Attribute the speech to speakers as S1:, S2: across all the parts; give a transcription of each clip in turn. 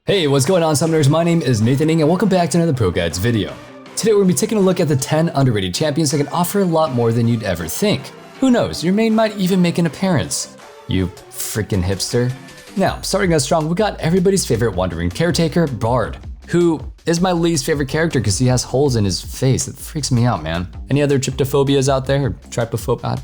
S1: Hey, what's going on, Summoners? My name is Nathan Ng and welcome back to another ProGuides video. Today we're going to be taking a look at the 10 underrated champions that can offer a lot more than you'd ever think. Who knows, your main might even make an appearance. You freaking hipster. Now, starting us strong, we got everybody's favorite wandering caretaker, Bard, who is my least favorite character because he has holes in his face. It freaks me out, man. Any other tryptophobias out there? Or trypophobia?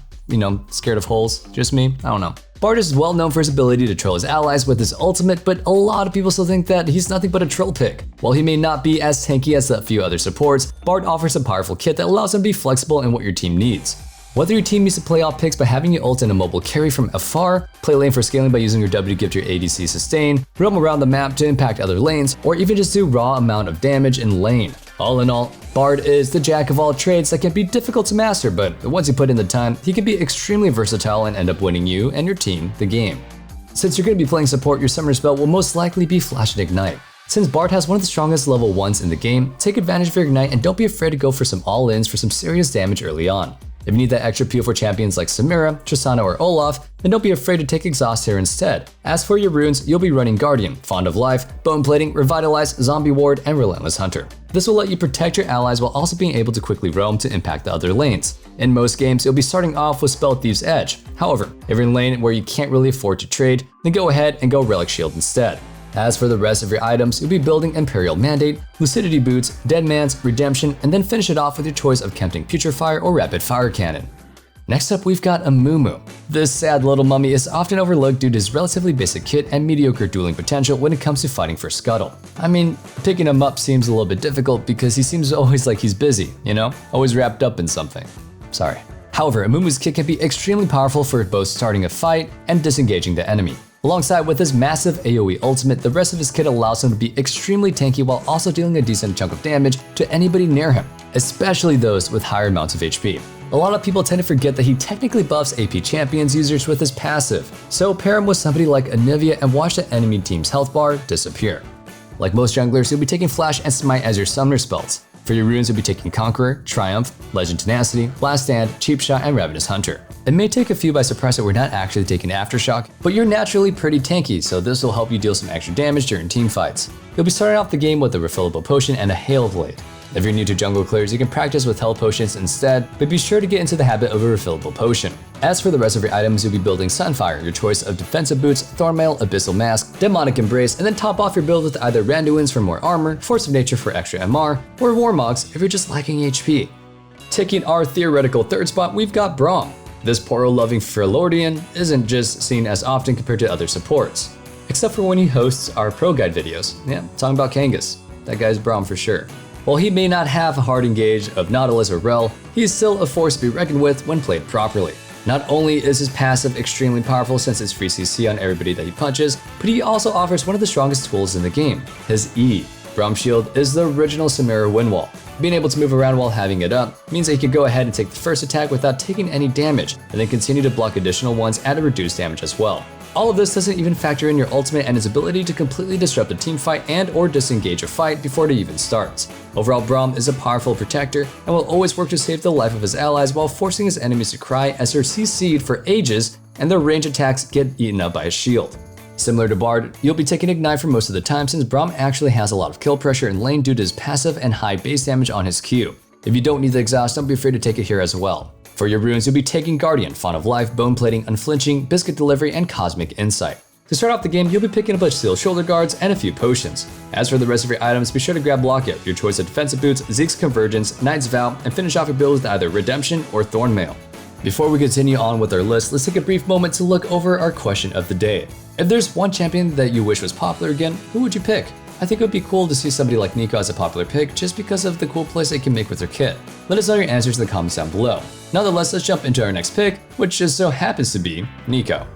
S1: Scared of holes? Just me? I don't know. Bard is well known for his ability to troll his allies with his ultimate, but a lot of people still think that he's nothing but a troll pick. While he may not be as tanky as a few other supports, Bard offers a powerful kit that allows him to be flexible in what your team needs. Whether your team needs to play off picks by having your ult and a mobile carry from afar, play lane for scaling by using your W to give your ADC sustain, roam around the map to impact other lanes, or even just do raw amount of damage in lane. All in all, Bard is the jack of all trades that can be difficult to master, but once you put in the time, he can be extremely versatile and end up winning you and your team the game. Since you're going to be playing support, your summoner spell will most likely be Flash and Ignite. Since Bard has one of the strongest level 1s in the game, take advantage of your Ignite and don't be afraid to go for some all-ins for some serious damage early on. If you need that extra peel for champions like Samira, Tristana, or Olaf, then don't be afraid to take Exhaust here instead. As for your runes, you'll be running Guardian, Fond of Life, Bone Plating, Revitalize, Zombie Ward, and Relentless Hunter. This will let you protect your allies while also being able to quickly roam to impact the other lanes. In most games, you'll be starting off with Spell Thief's Edge. However, if you're in a lane where you can't really afford to trade, then go ahead and go Relic Shield instead. As for the rest of your items, you'll be building Imperial Mandate, Lucidity Boots, Dead Man's, Redemption, and then finish it off with your choice of Tempting Putrefire or Rapid Fire Cannon. Next up, we've got AMUMU. This sad little mummy is often overlooked due to his relatively basic kit and mediocre dueling potential when it comes to fighting for Scuttle. I mean, picking him up seems a little bit difficult because he seems always like he's busy, always wrapped up in something. Sorry. However, AMUMU's kit can be extremely powerful for both starting a fight and disengaging the enemy. Alongside with his massive AoE ultimate, the rest of his kit allows him to be extremely tanky while also dealing a decent chunk of damage to anybody near him, especially those with higher amounts of HP. A lot of people tend to forget that he technically buffs AP champions users with his passive, so pair him with somebody like Anivia and watch the enemy team's health bar disappear. Like most junglers, you'll be taking Flash and Smite as your summoner spells. For your runes, you'll be taking Conqueror, Triumph, Legend Tenacity, Last Stand, Cheap Shot, and Ravenous Hunter. It may take a few by surprise that we're not actually taking Aftershock, but you're naturally pretty tanky, so this will help you deal some extra damage during team fights. You'll be starting off the game with a refillable potion and a Hail Blade. If you're new to jungle clears, you can practice with health potions instead, but be sure to get into the habit of a refillable potion. As for the rest of your items, you'll be building Sunfire, your choice of defensive boots, Thornmail, Abyssal Mask, Demonic Embrace, and then top off your build with either Randuin's for more armor, Force of Nature for extra MR, or Warmogs if you're just lacking HP. Taking our theoretical third spot, we've got Braum. This Poro-loving Freljordian isn't just seen as often compared to other supports, except for when he hosts our ProGuide videos. Yeah, talking about Kangas. That guy's Braum for sure. While he may not have a hard engage of Nautilus or Rel, he is still a force to be reckoned with when played properly. Not only is his passive extremely powerful since it's free CC on everybody that he punches, but he also offers one of the strongest tools in the game, his E. Braum Shield is the original Samira win wall. Being able to move around while having it up means that he can go ahead and take the first attack without taking any damage, and then continue to block additional ones at a reduced damage as well. All of this doesn't even factor in your ultimate and his ability to completely disrupt a team fight and or disengage a fight before it even starts. Overall, Braum is a powerful protector and will always work to save the life of his allies while forcing his enemies to cry as they're CC'd for ages and their range attacks get eaten up by his shield. Similar to Bard, you'll be taking Ignite for most of the time since Braum actually has a lot of kill pressure in lane due to his passive and high base damage on his Q. If you don't need the exhaust, don't be afraid to take it here as well. For your runes, you'll be taking Guardian, Fond of Life, Bone Plating, Unflinching, Biscuit Delivery, and Cosmic Insight. To start off the game, you'll be picking up a Steel Shoulder Guards and a few potions. As for the rest of your items, be sure to grab Lockout, your choice of defensive boots, Zeke's Convergence, Knight's Vow, and finish off your build with either Redemption or Thornmail. Before we continue on with our list, let's take a brief moment to look over our question of the day. If there's one champion that you wish was popular again, who would you pick? I think it would be cool to see somebody like Neeko as a popular pick just because of the cool plays they can make with their kit. Let us know your answers in the comments down below. Nonetheless, let's jump into our next pick, which just so happens to be Neeko.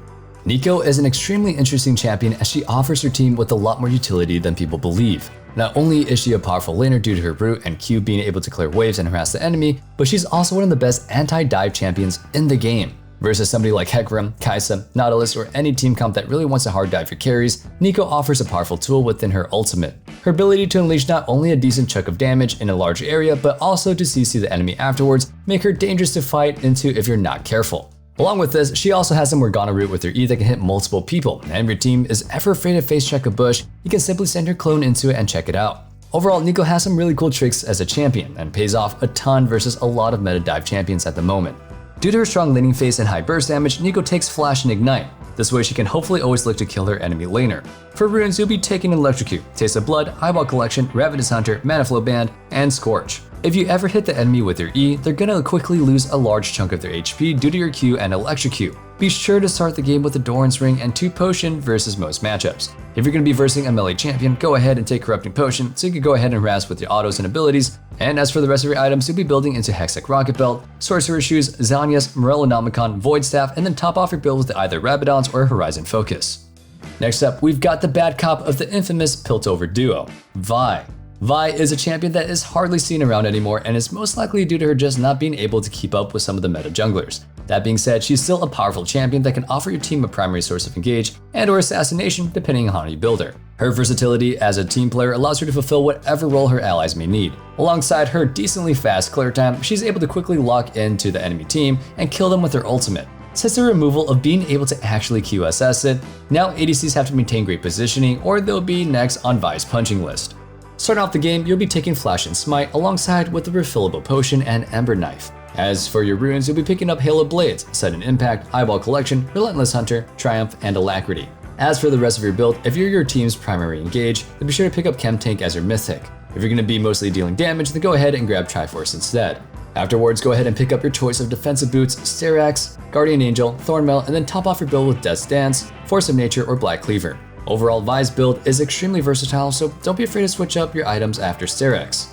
S1: Neeko is an extremely interesting champion as she offers her team with a lot more utility than people believe. Not only is she a powerful laner due to her root and Q being able to clear waves and harass the enemy, but she's also one of the best anti-dive champions in the game. Versus somebody like Hecarim, Kai'Sa, Nautilus, or any team comp that really wants to hard dive for carries, Neeko offers a powerful tool within her ultimate. Her ability to unleash not only a decent chunk of damage in a large area, but also to CC the enemy afterwards, make her dangerous to fight into if you're not careful. Along with this, she also has a Morgana root with her E that can hit multiple people, and if your team is ever afraid to face check a bush, you can simply send your clone into it and check it out. Overall, Neeko has some really cool tricks as a champion and pays off a ton versus a lot of meta dive champions at the moment. Due to her strong laning phase and high burst damage, Neeko takes Flash and Ignite. This way she can hopefully always look to kill her enemy laner. For runes, you'll be taking Electrocute, Taste of Blood, Eyeball Collection, Ravenous Hunter, Mana Flow Band, and Scorch. If you ever hit the enemy with your E, they're gonna quickly lose a large chunk of their HP due to your Q and Electrocute. Be sure to start the game with a Doran's Ring and 2 Potion versus most matchups. If you're gonna be versing a melee champion, go ahead and take Corrupting Potion so you can go ahead and harass with your autos and abilities. And as for the rest of your items, you'll be building into Hextech Rocket Belt, Sorcerer Shoes, Zhonya's, Morellonomicon, Void Staff, and then top off your build with either Rabadons or Horizon Focus. Next up, we've got the bad cop of the infamous Piltover duo, Vi. Vi is a champion that is hardly seen around anymore and is most likely due to her just not being able to keep up with some of the meta junglers. That being said, she's still a powerful champion that can offer your team a primary source of engage and or assassination depending on how you build her. Her versatility as a team player allows her to fulfill whatever role her allies may need. Alongside her decently fast clear time, she's able to quickly lock into the enemy team and kill them with her ultimate. Since the removal of being able to actually QSS it, now ADCs have to maintain great positioning or they'll be next on Vi's punching list. Starting off the game, you'll be taking Flash and Smite alongside with the refillable potion and Ember Knife. As for your runes, you'll be picking up Halo Blades, Sudden Impact, Eyeball Collection, Relentless Hunter, Triumph, and Alacrity. As for the rest of your build, if you're your team's primary engage, then be sure to pick up Chem Tank as your mythic. If you're going to be mostly dealing damage, then go ahead and grab Triforce instead. Afterwards, go ahead and pick up your choice of defensive boots, Styrax, Guardian Angel, Thornmail, and then top off your build with Death's Dance, Force of Nature, or Black Cleaver. Overall, Vi's build is extremely versatile, so don't be afraid to switch up your items after Styrax.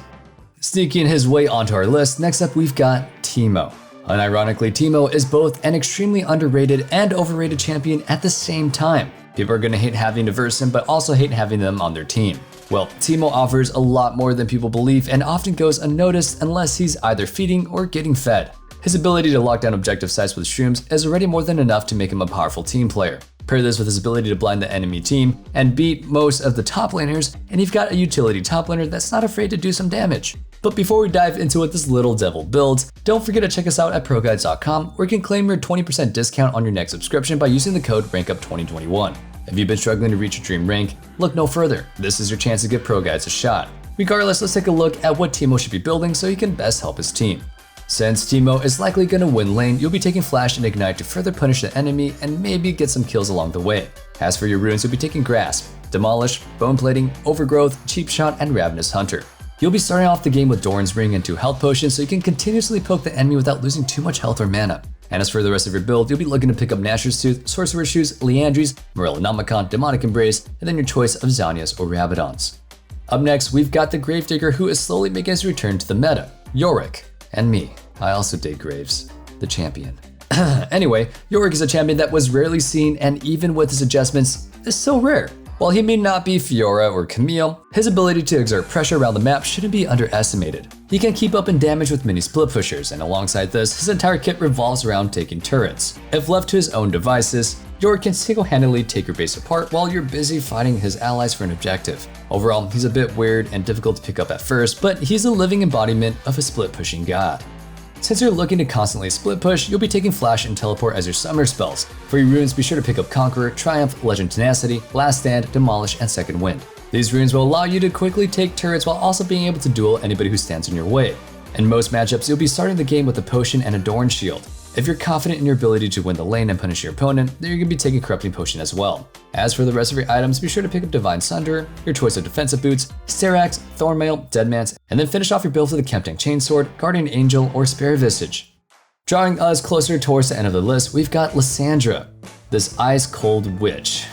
S1: Sneaking his way onto our list, next up we've got Teemo. Unironically, Teemo is both an extremely underrated and overrated champion at the same time. People are going to hate having to verse him, but also hate having them on their team. Well, Teemo offers a lot more than people believe and often goes unnoticed unless he's either feeding or getting fed. His ability to lock down objective sites with shrooms is already more than enough to make him a powerful team player. Pair this with his ability to blind the enemy team and beat most of the top laners, and you've got a utility top laner that's not afraid to do some damage. But before we dive into what this little devil builds, don't forget to check us out at ProGuides.com where you can claim your 20% discount on your next subscription by using the code RANKUP2021. If you've been struggling to reach your dream rank, look no further. This is your chance to give ProGuides a shot. Regardless, let's take a look at what Teemo should be building so he can best help his team. Since Teemo is likely going to win lane, you'll be taking Flash and Ignite to further punish the enemy and maybe get some kills along the way. As for your runes, you'll be taking Grasp, Demolish, Bone Plating, Overgrowth, Cheap Shot, and Ravenous Hunter. You'll be starting off the game with Doran's Ring and 2 health potions so you can continuously poke the enemy without losing too much health or mana. And as for the rest of your build, you'll be looking to pick up Nashor's Tooth, Sorcerer's Shoes, Liandry's, Morellonomicon, Demonic Embrace, and then your choice of Zhonya's or Rabadons. Up next, we've got the Gravedigger who is slowly making his return to the meta, YORICK, and me. I also dig Graves, the champion. Anyway, YORICK is a champion that was rarely seen and even with his adjustments, is so rare. While he may not be Fiora or Camille, his ability to exert pressure around the map shouldn't be underestimated. He can keep up in damage with many split pushers, and alongside this, his entire kit revolves around taking turrets. If left to his own devices, YORICK can single-handedly take your base apart while you're busy fighting his allies for an objective. Overall, he's a bit weird and difficult to pick up at first, but he's a living embodiment of a split-pushing god. Since you're looking to constantly split push, you'll be taking Flash and Teleport as your summer spells. For your runes, be sure to pick up Conqueror, Triumph, Legend Tenacity, Last Stand, Demolish, and Second Wind. These runes will allow you to quickly take turrets while also being able to duel anybody who stands in your way. In most matchups, you'll be starting the game with a potion and a Dorn Shield. If you're confident in your ability to win the lane and punish your opponent, then you're going to be taking Corrupting Potion as well. As for the rest of your items, be sure to pick up Divine Sunderer, your choice of defensive boots, Styrax, Thornmail, Deadmance, and then finish off your build with a Chem Tank Chainsword, Guardian Angel, or Spare Visage. Drawing us closer towards the end of the list, we've got Lissandra, this ice-cold witch,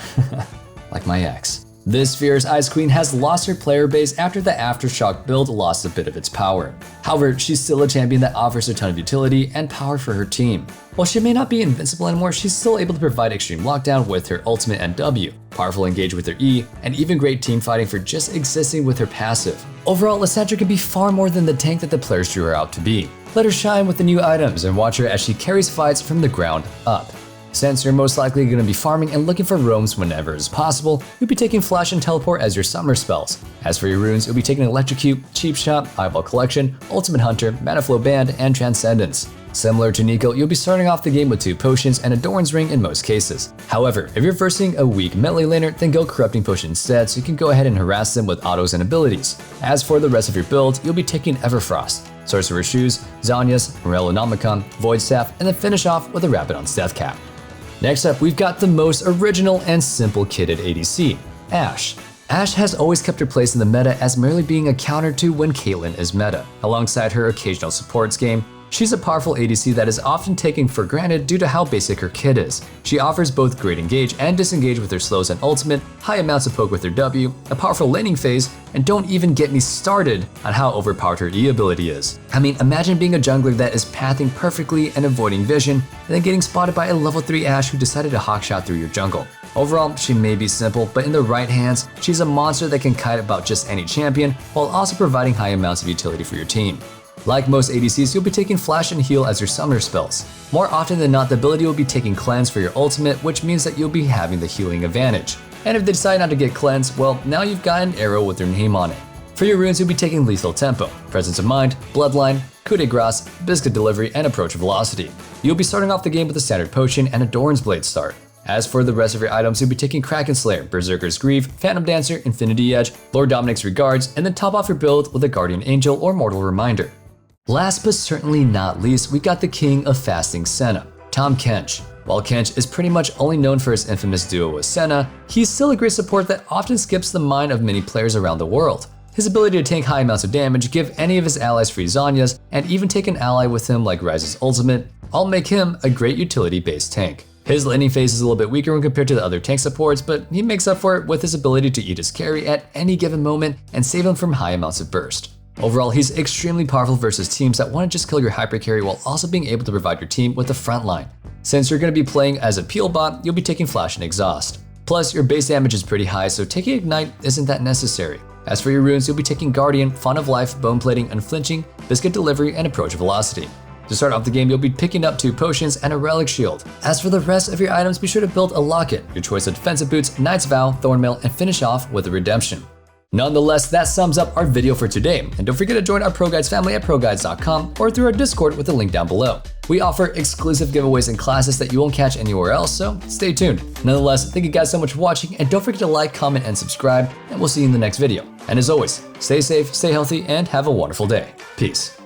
S1: like my ex. This fierce Ice Queen has lost her player base after the Aftershock build lost a bit of its power. However, she's still a champion that offers a ton of utility and power for her team. While she may not be invincible anymore, she's still able to provide extreme lockdown with her ultimate and W, powerful engage with her E, and even great team fighting for just existing with her passive. Overall, Lissandra can be far more than the tank that the players drew her out to be. Let her shine with the new items and watch her as she carries fights from the ground up. Since you're most likely going to be farming and looking for roams whenever is possible, you'll be taking Flash and Teleport as your summer spells. As for your runes, you'll be taking Electrocute, Cheap Shot, Eyeball Collection, Ultimate Hunter, Mana Flow Band, and Transcendence. Similar to Nico, you'll be starting off the game with 2 potions and a Doran's Ring in most cases. However, if you're versing a weak melee laner, then go Corrupting Potion instead so you can go ahead and harass them with autos and abilities. As for the rest of your build, you'll be taking Everfrost, Sorcerer's Shoes, Zhonya's, Morellonomicon, Void Staff, and then finish off with a Rapidon's Death Cap. Next up, we've got the most original and simple kitted ADC, Ashe. Ashe has always kept her place in the meta as merely being a counter to when Caitlyn is meta. Alongside her occasional supports game, she's a powerful ADC that is often taken for granted due to how basic her kit is. She offers both great engage and disengage with her slows and ultimate, high amounts of poke with her W, a powerful laning phase, and don't even get me started on how overpowered her E ability is. I mean, imagine being a jungler that is pathing perfectly and avoiding vision, and then getting spotted by a level 3 Ashe who decided to hawkshot through your jungle. Overall, she may be simple, but in the right hands, she's a monster that can kite about just any champion, while also providing high amounts of utility for your team. Like most ADCs, you'll be taking Flash and Heal as your summoner spells. More often than not, the ability will be taking Cleanse for your ultimate, which means that you'll be having the healing advantage. And if they decide not to get Cleanse, well, now you've got an arrow with their name on it. For your runes, you'll be taking Lethal Tempo, Presence of Mind, Bloodline, Coup de Grace, Biscuit Delivery, and Approach Velocity. You'll be starting off the game with a Standard Potion and a Doran's Blade start. As for the rest of your items, you'll be taking Kraken Slayer, Berserker's Grief, Phantom Dancer, Infinity Edge, Lord Dominic's Regards, and then top off your build with a Guardian Angel or Mortal Reminder. Last but certainly not least, we got the king of fasting Senna, TAHM KENCH. While KENCH is pretty much only known for his infamous duo with Senna, he's still a great support that often skips the mind of many players around the world. His ability to tank high amounts of damage, give any of his allies free Zhonyas, and even take an ally with him like Ryze's ultimate, all make him a great utility-based tank. His laning phase is a little bit weaker when compared to the other tank supports, but he makes up for it with his ability to eat his carry at any given moment and save him from high amounts of burst. Overall, he's extremely powerful versus teams that want to just kill your hyper carry while also being able to provide your team with the front line. Since you're going to be playing as a peel bot, you'll be taking Flash and Exhaust. Plus, your base damage is pretty high, so taking Ignite isn't that necessary. As for your runes, you'll be taking Guardian, Font of Life, Bone Plating, Unflinching, Biscuit Delivery, and Approach Velocity. To start off the game, you'll be picking up 2 potions and a Relic Shield. As for the rest of your items, be sure to build a Locket, your choice of defensive boots, Knight's Vow, Thornmail, and finish off with a Redemption. Nonetheless, that sums up our video for today, and don't forget to join our ProGuides family at ProGuides.com or through our Discord with the link down below. We offer exclusive giveaways and classes that you won't catch anywhere else, so stay tuned. Nonetheless, thank you guys so much for watching, and don't forget to like, comment, and subscribe, and we'll see you in the next video. And as always, stay safe, stay healthy, and have a wonderful day. Peace.